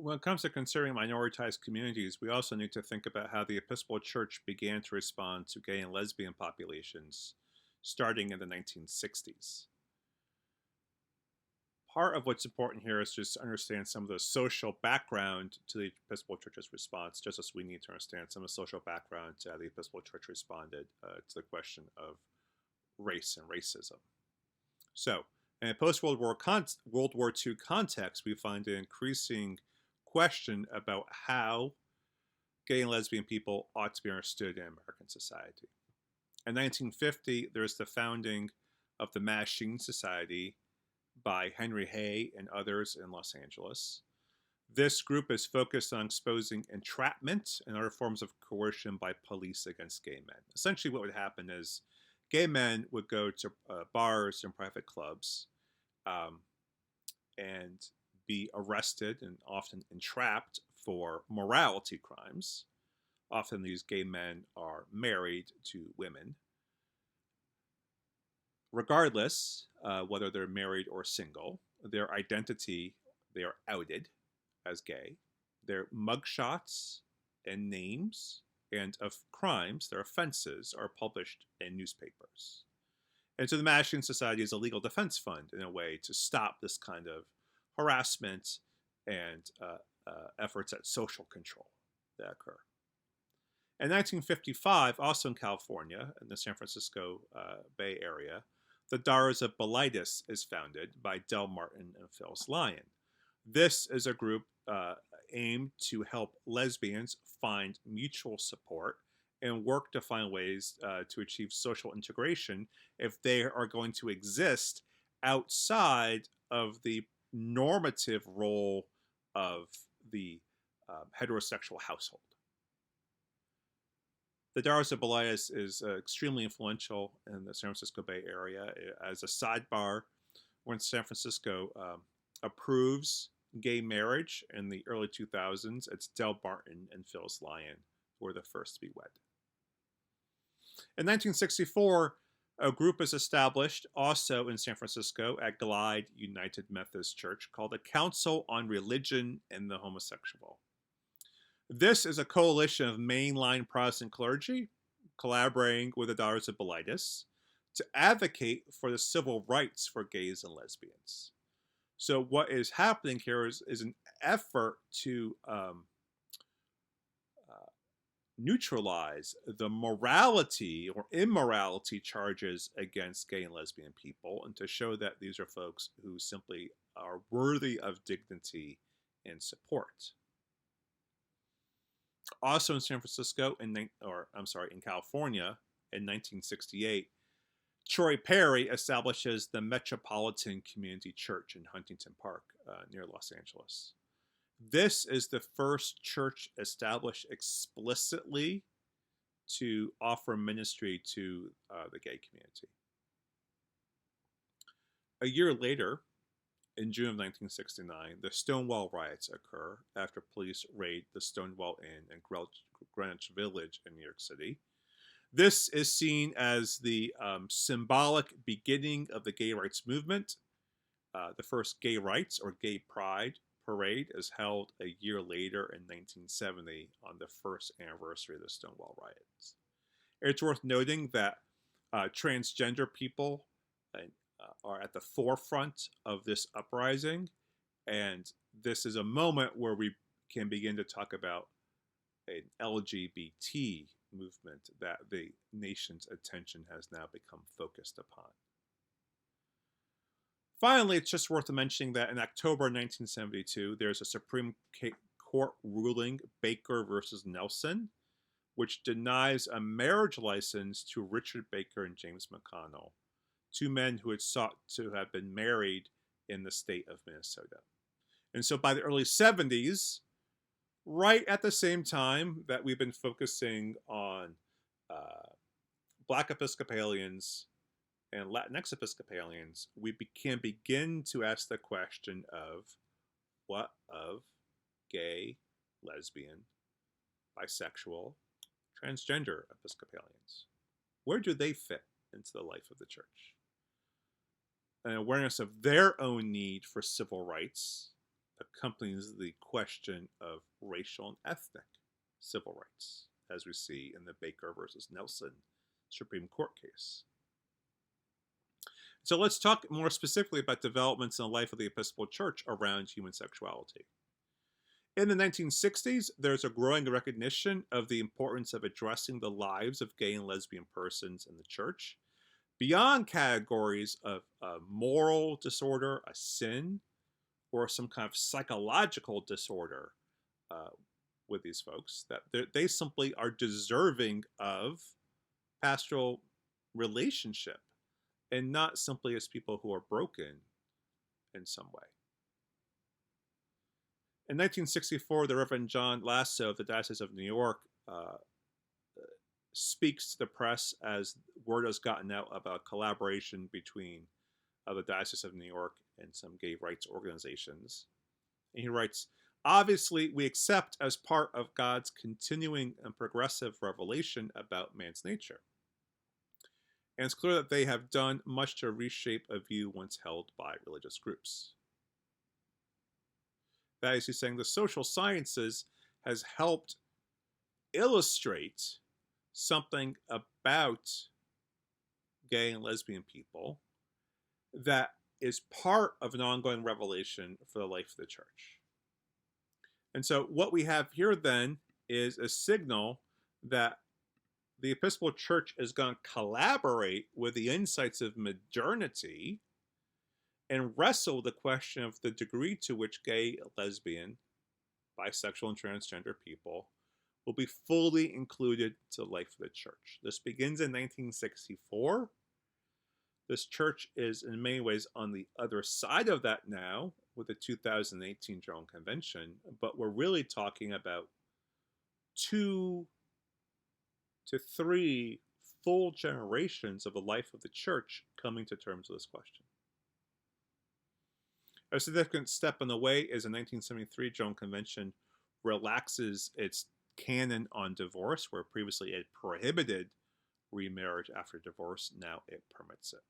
When it comes to considering minoritized communities, we also need to think about how the Episcopal Church began to respond to gay and lesbian populations starting in the 1960s. Part of what's important here is just to understand some of the social background to the Episcopal Church's response, just as we need to understand some of the social background to how the Episcopal Church responded to the question of race and racism. So, in a post-World War World War II context, we find an increasing question about how gay and lesbian people ought to be understood in American society. In 1950, there's the founding of the Mass-Sheen Society by Henry Hay and others in Los Angeles. This group is focused on exposing entrapment and other forms of coercion by police against gay men. Essentially, what would happen is gay men would go to bars and private clubs and be arrested and often entrapped for morality crimes. Often these gay men are married to women. Regardless, whether they're married or single, their identity, they are outed as gay. Their mugshots and names and of crimes, their offenses, are published in newspapers. And so the Mass-Sheen Society is a legal defense fund in a way to stop this kind of harassment and efforts at social control that occur. In 1955, also in California, in the San Francisco Bay Area, the Daughters of Bilitis is founded by Del Martin and Phyllis Lyon. This is a group aimed to help lesbians find mutual support and work to find ways to achieve social integration if they are going to exist outside of the normative role of the heterosexual household. The Daughters of Bilitis is extremely influential in the San Francisco Bay Area. As a sidebar, when San Francisco approves gay marriage in the early 2000s, it's Del Martin and Phyllis Lyon who were the first to be wed. In 1964, a group is established also in San Francisco at Glide United Methodist Church called the Council on Religion and the Homosexual. This is a coalition of mainline Protestant clergy collaborating with the Daughters of Bilitis to advocate for the civil rights for gays and lesbians. So what is happening here is an effort to neutralize the morality or immorality charges against gay and lesbian people and to show that these are folks who simply are worthy of dignity and support. Also in San Francisco, in California, in 1968, Troy Perry establishes the Metropolitan Community Church in Huntington Park near Los Angeles. This is the first church established explicitly to offer ministry to the gay community. A year later, in June of 1969, the Stonewall riots occur after police raid the Stonewall Inn in Greenwich Village in New York City. This is seen as the symbolic beginning of the gay rights movement. The first gay rights or gay pride parade is held a year later in 1970 on the first anniversary of the Stonewall riots. It's worth noting that transgender people are at the forefront of this uprising, and this is a moment where we can begin to talk about an LGBT movement that the nation's attention has now become focused upon. Finally, it's just worth mentioning that in October 1972, there's a Supreme Court ruling, Baker versus Nelson, which denies a marriage license to Richard Baker and James McConnell, two men who had sought to have been married in the state of Minnesota. And so by the early 70s, right at the same time that we've been focusing on Black Episcopalians and Latinx Episcopalians, we can begin to ask the question of what of gay, lesbian, bisexual, transgender Episcopalians? Where do they fit into the life of the church? An awareness of their own need for civil rights, accompanies the question of racial and ethnic civil rights, as we see in the Baker versus Nelson Supreme Court case. So let's talk more specifically about developments in the life of the Episcopal Church around human sexuality. In the 1960s, there's a growing recognition of the importance of addressing the lives of gay and lesbian persons in the church beyond categories of a moral disorder, a sin, or some kind of psychological disorder with these folks, that they simply are deserving of pastoral relationship and not simply as people who are broken in some way. In 1964, the Reverend John Lasso of the Diocese of New York speaks to the press as word has gotten out about collaboration between the Diocese of New York and some gay rights organizations. And he writes, "Obviously, we accept as part of God's continuing and progressive revelation about man's nature. And it's clear that they have done much to reshape a view once held by religious groups." That is, he's saying the social sciences has helped illustrate something about gay and lesbian people that is part of an ongoing revelation for the life of the church. And so what we have here then is a signal that the Episcopal Church is going to collaborate with the insights of modernity and wrestle with the question of the degree to which gay, lesbian, bisexual, and transgender people will be fully included to the life of the church. This begins in 1964. This church is in many ways on the other side of that now with the 2018 General Convention, but we're really talking about 2 to 3 full generations of the life of the church coming to terms with this question. A significant step on the way is the 1973 General Convention relaxes its canon on divorce, where previously it prohibited remarriage after divorce. Now it permits it.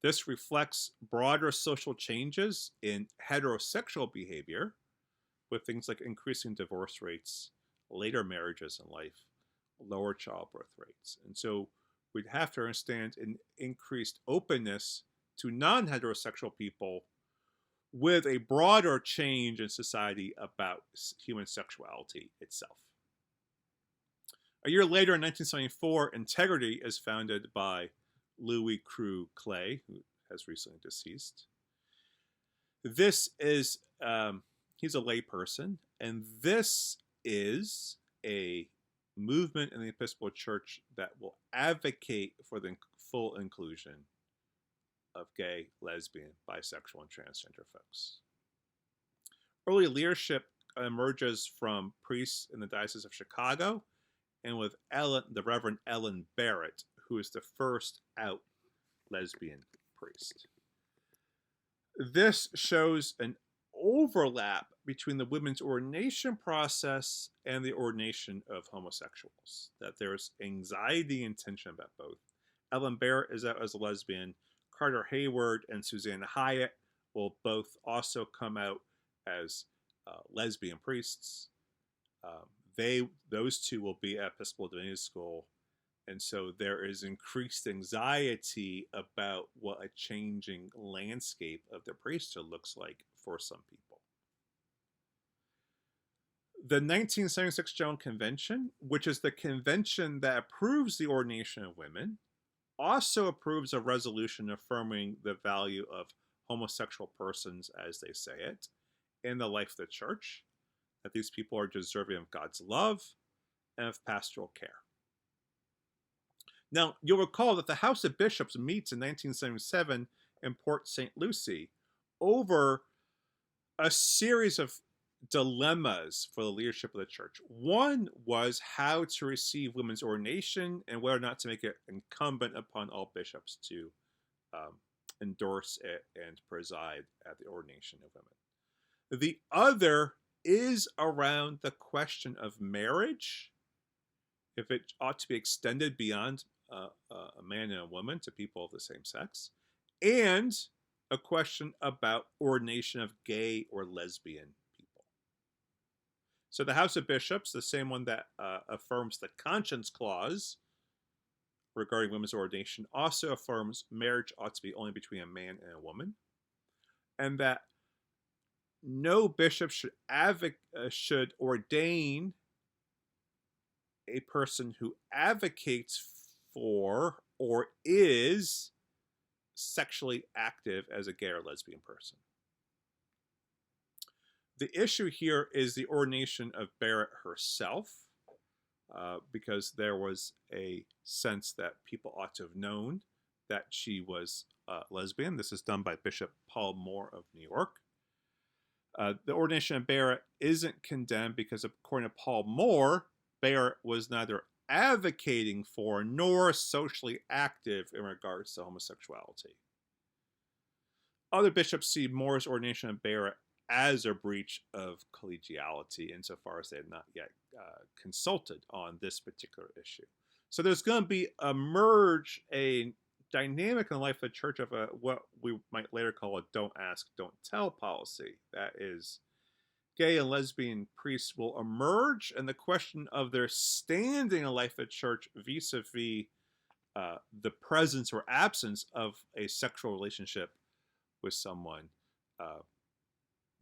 This reflects broader social changes in heterosexual behavior, with things like increasing divorce rates, later marriages in life, lower childbirth rates. And so we'd have to understand an increased openness to non-heterosexual people with a broader change in society about human sexuality itself. A year later, in 1974, Integrity is founded by Louie Clay, who has recently deceased. This is, he's a lay person, and this is a movement in the Episcopal Church that will advocate for the full inclusion of gay, lesbian, bisexual, and transgender folks. Early leadership emerges from priests in the Diocese of Chicago and with the Reverend Ellen Barrett, who is the first out lesbian priest. This shows an overlap between the women's ordination process and the ordination of homosexuals, that there's anxiety and tension about both. Ellen Barrett is out as a lesbian. Carter Hayward and Suzanne Hyatt will both also come out as lesbian priests. Those two will be at Episcopal Divinity School, and so there is increased anxiety about what a changing landscape of the priesthood looks like for some people. The 1976 General Convention, which is the convention that approves the ordination of women, also approves a resolution affirming the value of homosexual persons, as they say it, in the life of the church, that these people are deserving of God's love and of pastoral care. Now, you'll recall that the House of Bishops meets in 1977 in Port St. Lucie over a series of dilemmas for the leadership of the church. One was how to receive women's ordination and whether or not to make it incumbent upon all bishops to endorse it and preside at the ordination of women. The other is around the question of marriage, if it ought to be extended beyond a man and a woman to people of the same sex, and a question about ordination of gay or lesbian people. So the House of Bishops, the same one that affirms the conscience clause regarding women's ordination, also affirms marriage ought to be only between a man and a woman, and that no bishop should ordain a person who advocates for or is sexually active as a gay or lesbian person. The issue here is the ordination of Barrett herself, because there was a sense that people ought to have known that she was lesbian. This is done by Bishop Paul Moore of New York. The ordination of Barrett isn't condemned because, according to Paul Moore, Barrett was neither advocating for nor socially active in regards to homosexuality. Other bishops see Moore's ordination of Barrett as a breach of collegiality insofar as they had not yet consulted on this particular issue. So there's going to emerge a dynamic in the life of the church of what we might later call a don't ask, don't tell policy. That is, gay and lesbian priests will emerge, and the question of their standing in the life of the church vis-a-vis the presence or absence of a sexual relationship with someone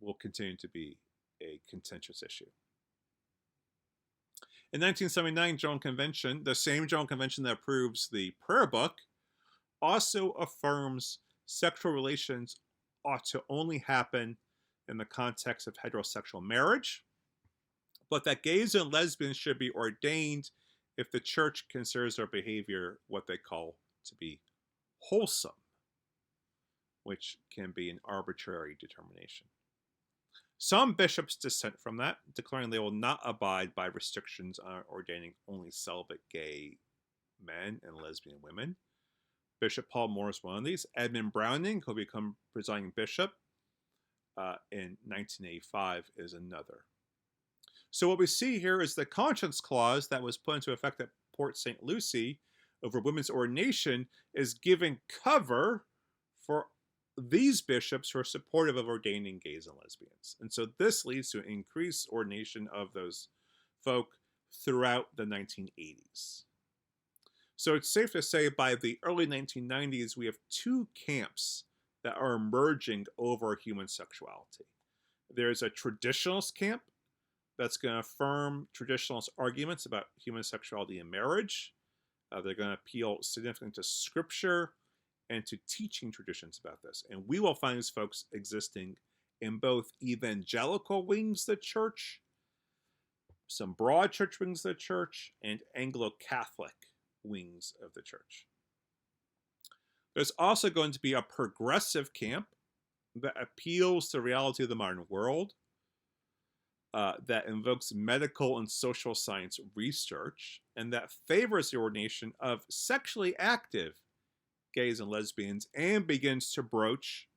will continue to be a contentious issue. In 1979, General Convention, the same General Convention that approves the prayer book, also affirms sexual relations ought to only happen in the context of heterosexual marriage, but that gays and lesbians should be ordained if the church considers their behavior what they call to be wholesome, which can be an arbitrary determination. Some bishops dissent from that, declaring they will not abide by restrictions on ordaining only celibate gay men and lesbian women. Bishop Paul Moore is one of these. Edmund Browning, who will become presiding bishop in 1985, is another. So what we see here is the conscience clause that was put into effect at Port St. Lucie over women's ordination is giving cover for these bishops who are supportive of ordaining gays and lesbians. And so this leads to an increased ordination of those folk throughout the 1980s. So it's safe to say by the early 1990s, we have two camps that are emerging over human sexuality. There's a traditionalist camp that's going to affirm traditionalist arguments about human sexuality and marriage. They're going to appeal significantly to scripture and to teaching traditions about this. And we will find these folks existing in both evangelical wings of the church, some broad church wings of the church, and Anglo-Catholic wings of the church. There's also going to be a progressive camp that appeals to the reality of the modern world, that invokes medical and social science research, and that favors the ordination of sexually active gays and lesbians, and begins to broach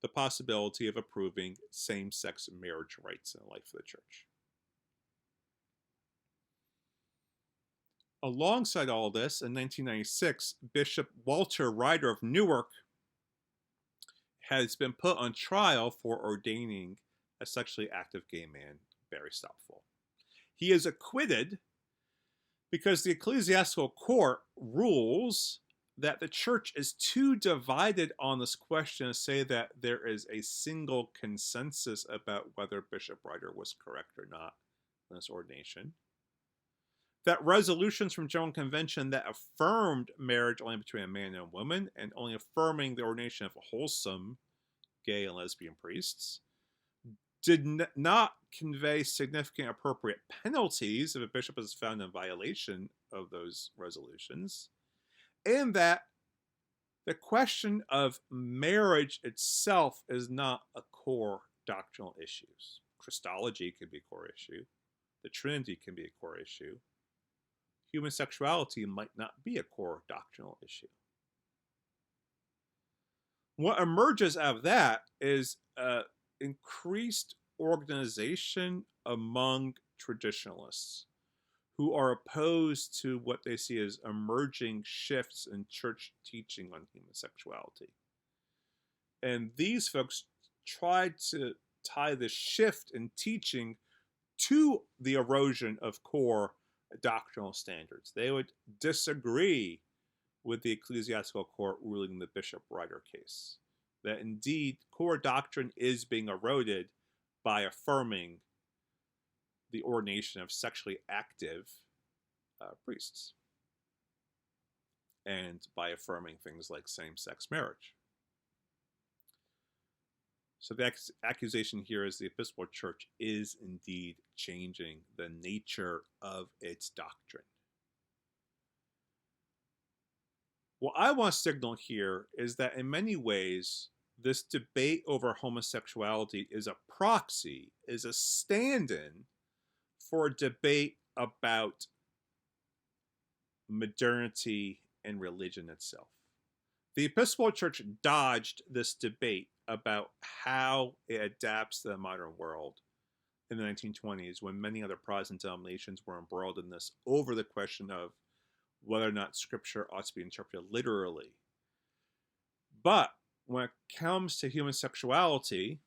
the possibility of approving same-sex marriage rights in the life of the church. Alongside all this, in 1996, Bishop Walter Ryder of Newark has been put on trial for ordaining a sexually active gay man, Barry Stopful. He is acquitted because the ecclesiastical court rules that the church is too divided on this question to say that there is a single consensus about whether Bishop Ryder was correct or not in this ordination. That resolutions from General Convention that affirmed marriage only between a man and a woman and only affirming the ordination of wholesome gay and lesbian priests did not convey significant appropriate penalties if a bishop is found in violation of those resolutions, and that the question of marriage itself is not a core doctrinal issue. Christology can be a core issue. The Trinity can be a core issue. Human sexuality might not be a core doctrinal issue. What emerges out of that is increased organization among traditionalists who are opposed to what they see as emerging shifts in church teaching on human sexuality. And these folks tried to tie the shift in teaching to the erosion of core doctrinal standards. They would disagree with the ecclesiastical court ruling in the Bishop Ryder case, that indeed core doctrine is being eroded by affirming the ordination of sexually active priests and by affirming things like same-sex marriage. So the accusation here is the Episcopal Church is indeed changing the nature of its doctrine. What I want to signal here is that in many ways, this debate over homosexuality is a proxy, is a stand-in for a debate about modernity and religion itself. The Episcopal Church dodged this debate about how it adapts to the modern world in the 1920s, when many other Protestant denominations were embroiled in this over the question of whether or not Scripture ought to be interpreted literally. But when it comes to human sexuality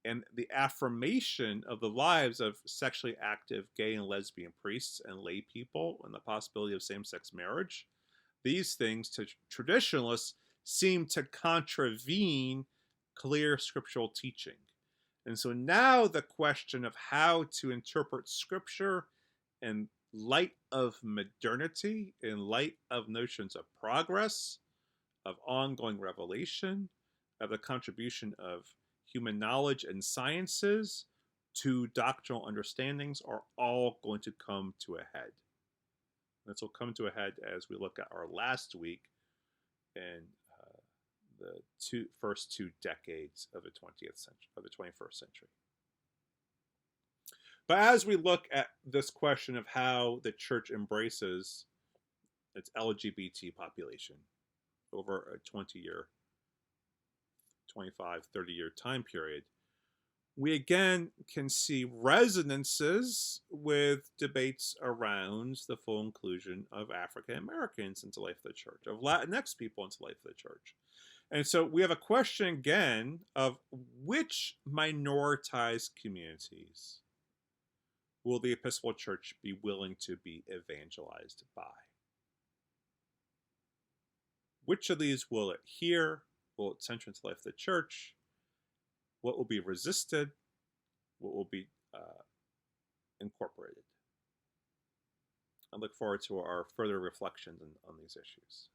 and the affirmation of the lives of sexually active gay and lesbian priests and lay people and the possibility of same-sex marriage, these things to traditionalists seem to contravene clear scriptural teaching. And so now the question of how to interpret Scripture in light of modernity, in light of notions of progress, of ongoing revelation, of the contribution of human knowledge and sciences to doctrinal understandings are all going to come to a head. This will come to a head as we look at our last week in the first two decades of the 20th century, of the 21st century. But as we look at this question of how the church embraces its LGBT population over a 20-year, 25, 30-year time period, we again can see resonances with debates around the full inclusion of African Americans into life of the church, of Latinx people into life of the church. And so we have a question again of which minoritized communities will the Episcopal Church be willing to be evangelized by? Which of these will it hear? Will it enter into life of the church? What will be resisted? What will be incorporated? I look forward to our further reflections on these issues.